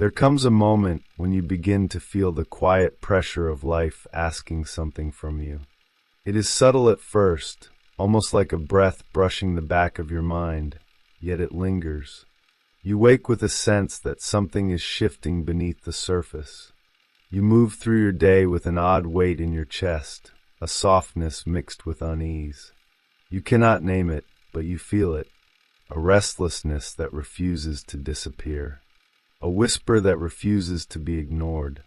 There comes a moment when you begin to feel the quiet pressure of life asking something from you. It is subtle at first, almost like a breath brushing the back of your mind, yet it lingers. You wake with a sense that something is shifting beneath the surface. You move through your day with an odd weight in your chest, a softness mixed with unease. You cannot name it, but you feel it, a restlessness that refuses to disappear. A whisper that refuses to be ignored.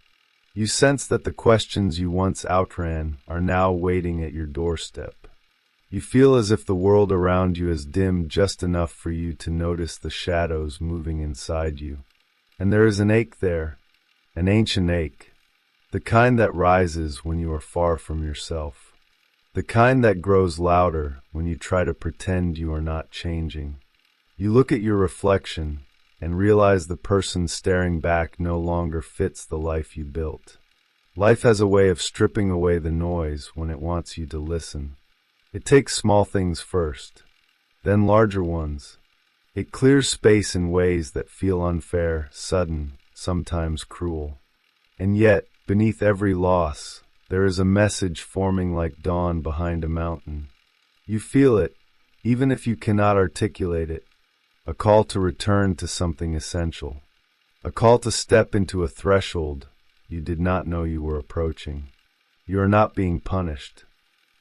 You sense that the questions you once outran are now waiting at your doorstep. You feel as if the world around you has dimmed just enough for you to notice the shadows moving inside you. And there is an ache there, an ancient ache, the kind that rises when you are far from yourself, the kind that grows louder when you try to pretend you are not changing. You look at your reflection and realize the person staring back no longer fits the life you built. Life has a way of stripping away the noise when it wants you to listen. It takes small things first, then larger ones. It clears space in ways that feel unfair, sudden, sometimes cruel. And yet, beneath every loss, there is a message forming like dawn behind a mountain. You feel it, even if you cannot articulate it. A call to return to something essential. A call to step into a threshold you did not know you were approaching. You are not being punished.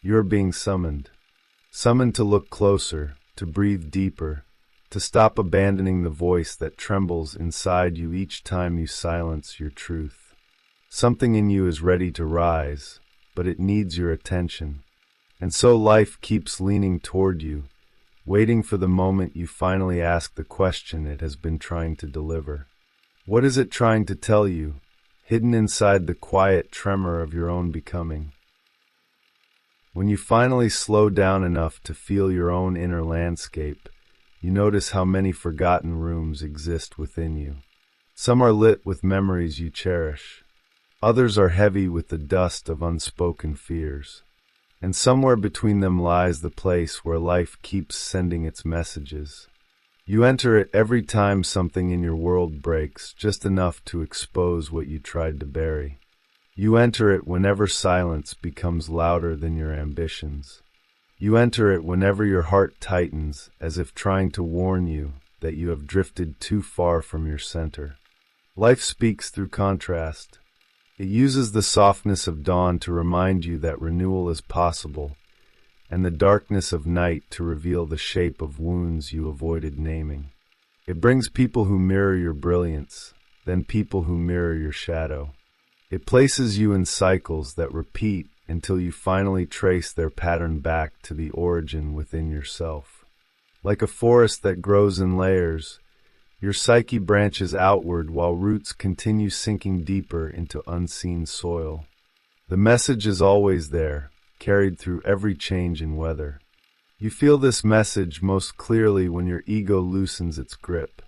You are being summoned. Summoned to look closer, to breathe deeper, to stop abandoning the voice that trembles inside you each time you silence your truth. Something in you is ready to rise, but it needs your attention. And so life keeps leaning toward you, waiting for the moment you finally ask the question it has been trying to deliver. What is it trying to tell you, hidden inside the quiet tremor of your own becoming? When you finally slow down enough to feel your own inner landscape, you notice how many forgotten rooms exist within you. Some are lit with memories you cherish. Others are heavy with the dust of unspoken fears. And somewhere between them lies the place where life keeps sending its messages. You enter it every time something in your world breaks, just enough to expose what you tried to bury. You enter it whenever silence becomes louder than your ambitions. You enter it whenever your heart tightens, as if trying to warn you that you have drifted too far from your center. Life speaks through contrast. It uses the softness of dawn to remind you that renewal is possible, and the darkness of night to reveal the shape of wounds you avoided naming. It brings people who mirror your brilliance, then people who mirror your shadow. It places you in cycles that repeat until you finally trace their pattern back to the origin within yourself. Like a forest that grows in layers, your psyche branches outward while roots continue sinking deeper into unseen soil. The message is always there, carried through every change in weather. You feel this message most clearly when your ego loosens its grip,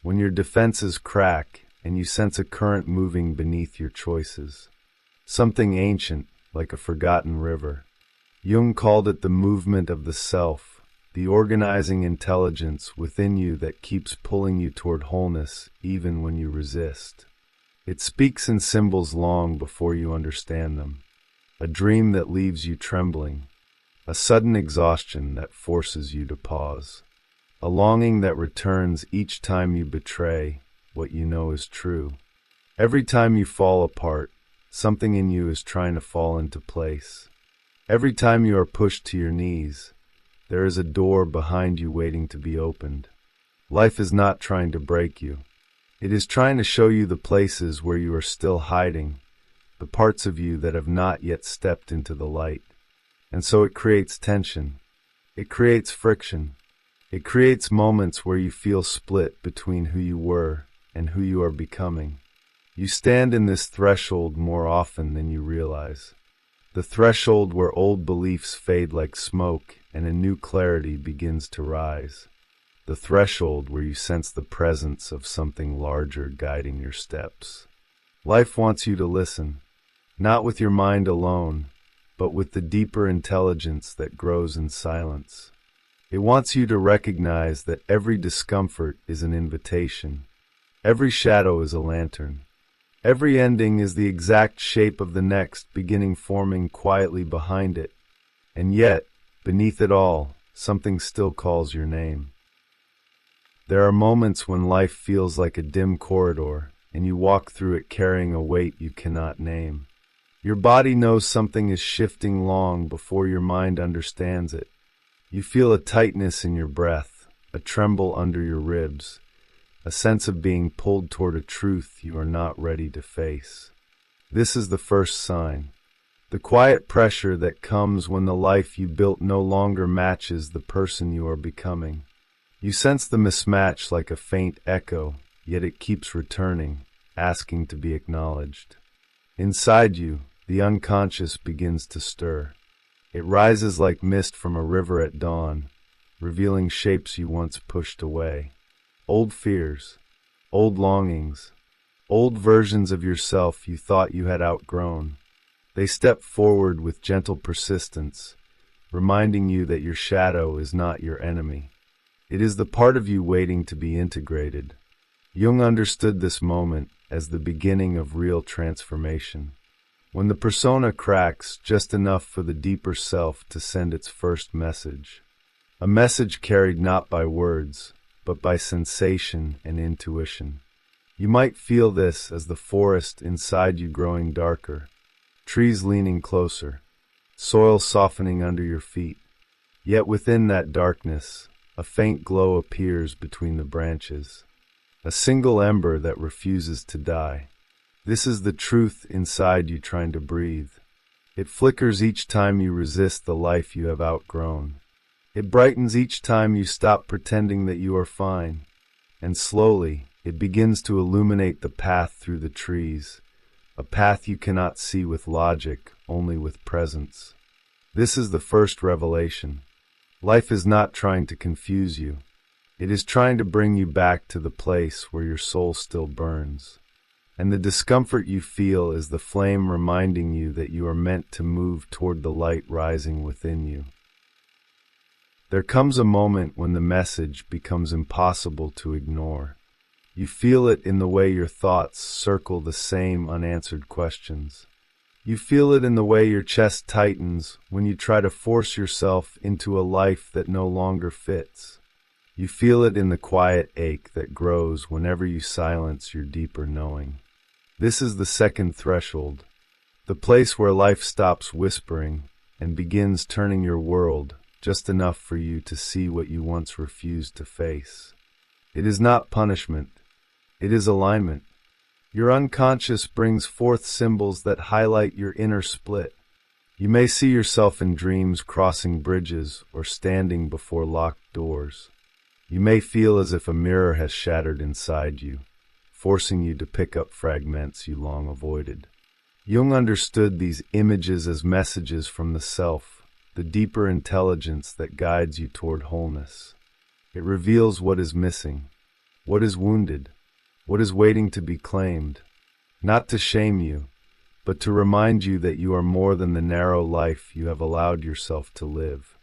when your defenses crack and you sense a current moving beneath your choices. Something ancient, like a forgotten river. Jung called it the movement of the self, the organizing intelligence within you that keeps pulling you toward wholeness even when you resist. It speaks in symbols long before you understand them. A dream that leaves you trembling. A sudden exhaustion that forces you to pause. A longing that returns each time you betray what you know is true. Every time you fall apart, something in you is trying to fall into place. Every time you are pushed to your knees, there is a door behind you waiting to be opened. Life is not trying to break you. It is trying to show you the places where you are still hiding, the parts of you that have not yet stepped into the light. And so it creates tension. It creates friction. It creates moments where you feel split between who you were and who you are becoming. You stand in this threshold more often than you realize. The threshold where old beliefs fade like smoke and a new clarity begins to rise. The threshold where you sense the presence of something larger guiding your steps. Life wants you to listen, not with your mind alone, but with the deeper intelligence that grows in silence. It wants you to recognize that every discomfort is an invitation. Every shadow is a lantern. Every ending is the exact shape of the next beginning forming quietly behind it. And yet, beneath it all, something still calls your name. There are moments when life feels like a dim corridor, and you walk through it carrying a weight you cannot name. Your body knows something is shifting long before your mind understands it. You feel a tightness in your breath, a tremble under your ribs, a sense of being pulled toward a truth you are not ready to face. This is the first sign. The quiet pressure that comes when the life you built no longer matches the person you are becoming. You sense the mismatch like a faint echo, yet it keeps returning, asking to be acknowledged. Inside you, the unconscious begins to stir. It rises like mist from a river at dawn, revealing shapes you once pushed away. Old fears, old longings, old versions of yourself you thought you had outgrown. They step forward with gentle persistence, reminding you that your shadow is not your enemy. It is the part of you waiting to be integrated. Jung understood this moment as the beginning of real transformation. When the persona cracks just enough for the deeper self to send its first message. A message carried not by words, but by sensation and intuition. You might feel this as the forest inside you growing darker, trees leaning closer, soil softening under your feet. Yet within that darkness, a faint glow appears between the branches, a single ember that refuses to die. This is the truth inside you trying to breathe. It flickers each time you resist the life you have outgrown. It brightens each time you stop pretending that you are fine. And slowly, it begins to illuminate the path through the trees, a path you cannot see with logic, only with presence. This is the first revelation. Life is not trying to confuse you. It is trying to bring you back to the place where your soul still burns. And the discomfort you feel is the flame reminding you that you are meant to move toward the light rising within you. There comes a moment when the message becomes impossible to ignore. You feel it in the way your thoughts circle the same unanswered questions. You feel it in the way your chest tightens when you try to force yourself into a life that no longer fits. You feel it in the quiet ache that grows whenever you silence your deeper knowing. This is the second threshold, the place where life stops whispering and begins turning your world just enough for you to see what you once refused to face. It is not punishment, it is alignment. Your unconscious brings forth symbols that highlight your inner split. You may see yourself in dreams crossing bridges or standing before locked doors. You may feel as if a mirror has shattered inside you, forcing you to pick up fragments you long avoided. Jung understood these images as messages from the self, the deeper intelligence that guides you toward wholeness. It reveals what is missing, what is wounded, what is waiting to be claimed, not to shame you, but to remind you that you are more than the narrow life you have allowed yourself to live.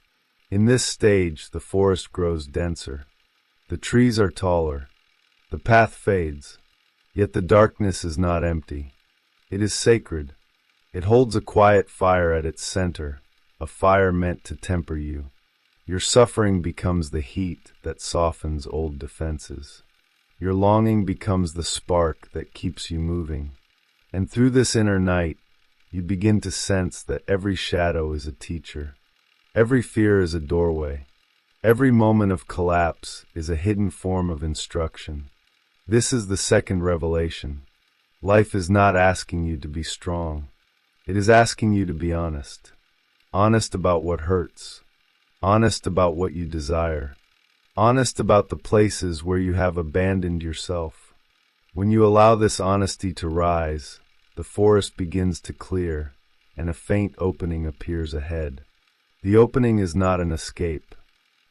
In this stage, the forest grows denser, the trees are taller, the path fades, yet the darkness is not empty. It is sacred. It holds a quiet fire at its center, a fire meant to temper you. Your suffering becomes the heat that softens old defenses. Your longing becomes the spark that keeps you moving. And through this inner night, you begin to sense that every shadow is a teacher. Every fear is a doorway. Every moment of collapse is a hidden form of instruction. This is the second revelation. Life is not asking you to be strong. It is asking you to be honest. Honest about what hurts. Honest about what you desire. Honest about the places where you have abandoned yourself. When you allow this honesty to rise, the forest begins to clear, and a faint opening appears ahead. The opening is not an escape.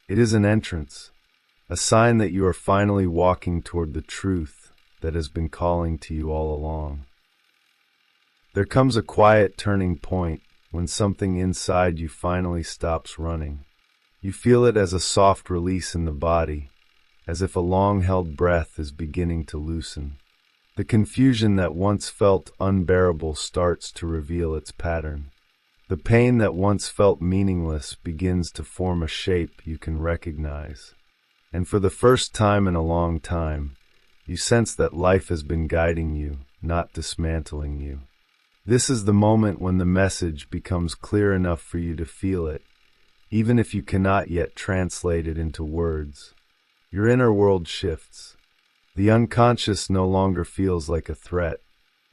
It is an entrance, a sign that you are finally walking toward the truth that has been calling to you all along. There comes a quiet turning point when something inside you finally stops running. You feel it as a soft release in the body, as if a long-held breath is beginning to loosen. The confusion that once felt unbearable starts to reveal its pattern. The pain that once felt meaningless begins to form a shape you can recognize. And for the first time in a long time, you sense that life has been guiding you, not dismantling you. This is the moment when the message becomes clear enough for you to feel it, even if you cannot yet translate it into words. Your inner world shifts. The unconscious no longer feels like a threat.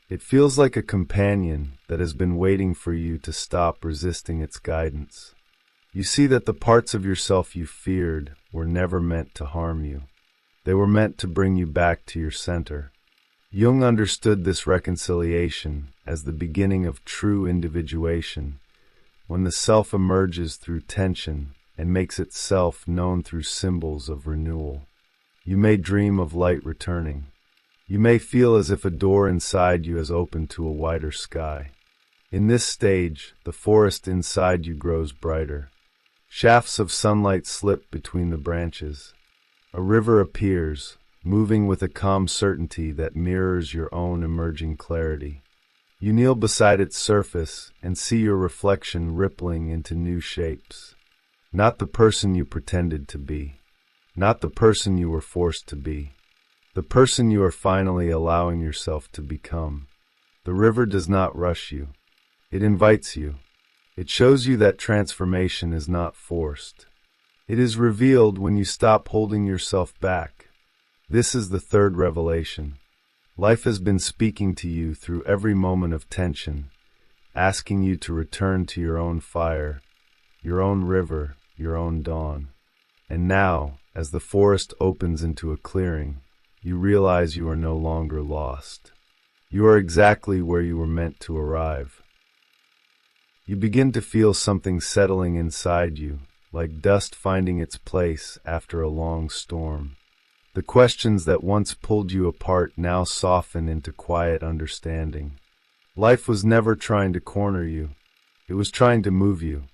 It feels like a companion that has been waiting for you to stop resisting its guidance. You see that the parts of yourself you feared were never meant to harm you. They were meant to bring you back to your center. Jung understood this reconciliation as the beginning of true individuation, when the self emerges through tension and makes itself known through symbols of renewal. You may dream of light returning. You may feel as if a door inside you has opened to a wider sky. In this stage, the forest inside you grows brighter. Shafts of sunlight slip between the branches. A river appears, moving with a calm certainty that mirrors your own emerging clarity. You kneel beside its surface and see your reflection rippling into new shapes. Not the person you pretended to be. Not the person you were forced to be. The person you are finally allowing yourself to become. The river does not rush you. It invites you. It shows you that transformation is not forced. It is revealed when you stop holding yourself back. This is the third revelation. Life has been speaking to you through every moment of tension, asking you to return to your own fire, your own river, your own dawn. And now, as the forest opens into a clearing, you realize you are no longer lost. You are exactly where you were meant to arrive. You begin to feel something settling inside you, like dust finding its place after a long storm. The questions that once pulled you apart now soften into quiet understanding. Life was never trying to corner you. It was trying to move you.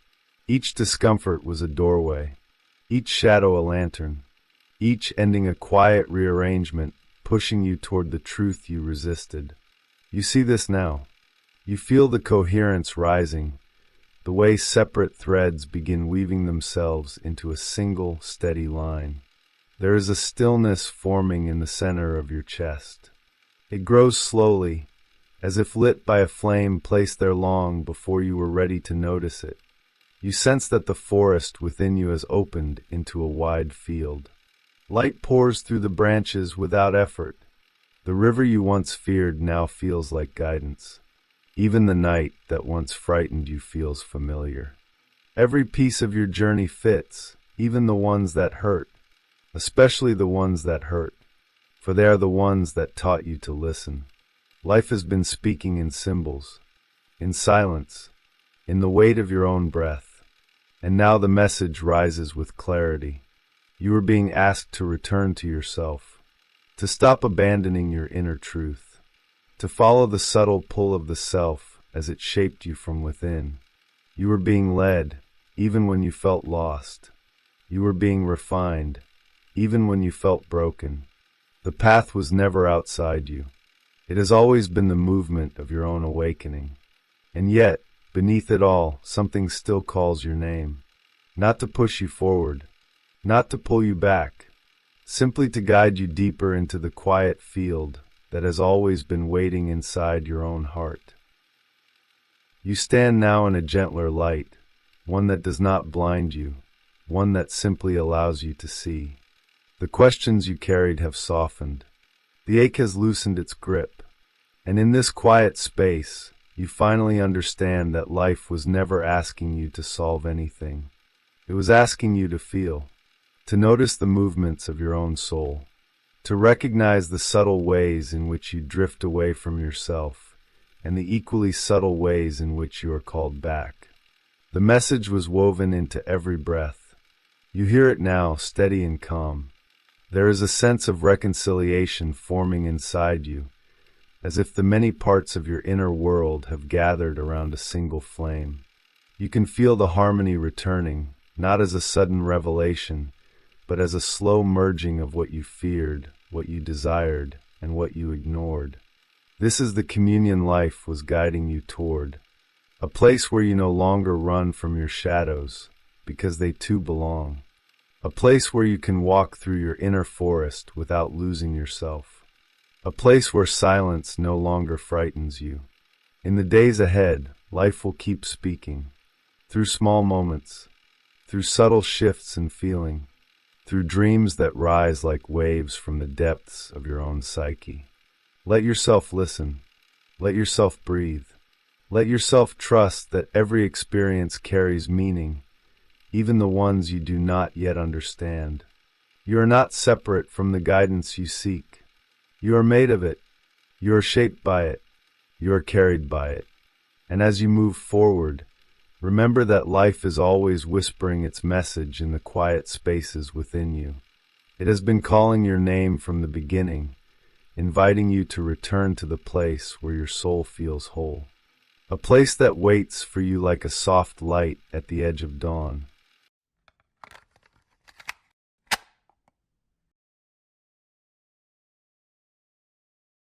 Each discomfort was a doorway. Each shadow a lantern. Each ending a quiet rearrangement, pushing you toward the truth you resisted. You see this now. You feel the coherence rising, the way separate threads begin weaving themselves into a single, steady line. There is a stillness forming in the center of your chest. It grows slowly, as if lit by a flame placed there long before you were ready to notice it. You sense that the forest within you has opened into a wide field. Light pours through the branches without effort. The river you once feared now feels like guidance. Even the night that once frightened you feels familiar. Every piece of your journey fits, even the ones that hurt. Especially the ones that hurt, for they are the ones that taught you to listen. Life has been speaking in symbols, in silence, in the weight of your own breath. And now the message rises with clarity. You are being asked to return to yourself, to stop abandoning your inner truth, to follow the subtle pull of the self as it shaped you from within. You were being led, even when you felt lost. You were being refined, even when you felt broken. The path was never outside you. It has always been the movement of your own awakening. And yet, beneath it all, something still calls your name. Not to push you forward, not to pull you back, simply to guide you deeper into the quiet field that has always been waiting inside your own heart. You stand now in a gentler light, one that does not blind you, one that simply allows you to see. The questions you carried have softened. The ache has loosened its grip. And in this quiet space, you finally understand that life was never asking you to solve anything. It was asking you to feel, to notice the movements of your own soul, to recognize the subtle ways in which you drift away from yourself, and the equally subtle ways in which you are called back. The message was woven into every breath. You hear it now, steady and calm. There is a sense of reconciliation forming inside you, as if the many parts of your inner world have gathered around a single flame. You can feel the harmony returning, not as a sudden revelation, but as a slow merging of what you feared, what you desired, and what you ignored. This is the communion life was guiding you toward, a place where you no longer run from your shadows, because they too belong. A place where you can walk through your inner forest without losing yourself. A place where silence no longer frightens you. In the days ahead, life will keep speaking. Through small moments, through subtle shifts in feeling, through dreams that rise like waves from the depths of your own psyche. Let yourself listen. Let yourself breathe. Let yourself trust that every experience carries meaning, even the ones you do not yet understand. You are not separate from the guidance you seek. You are made of it. You are shaped by it. You are carried by it. And as you move forward, remember that life is always whispering its message in the quiet spaces within you. It has been calling your name from the beginning, inviting you to return to the place where your soul feels whole. A place that waits for you like a soft light at the edge of dawn.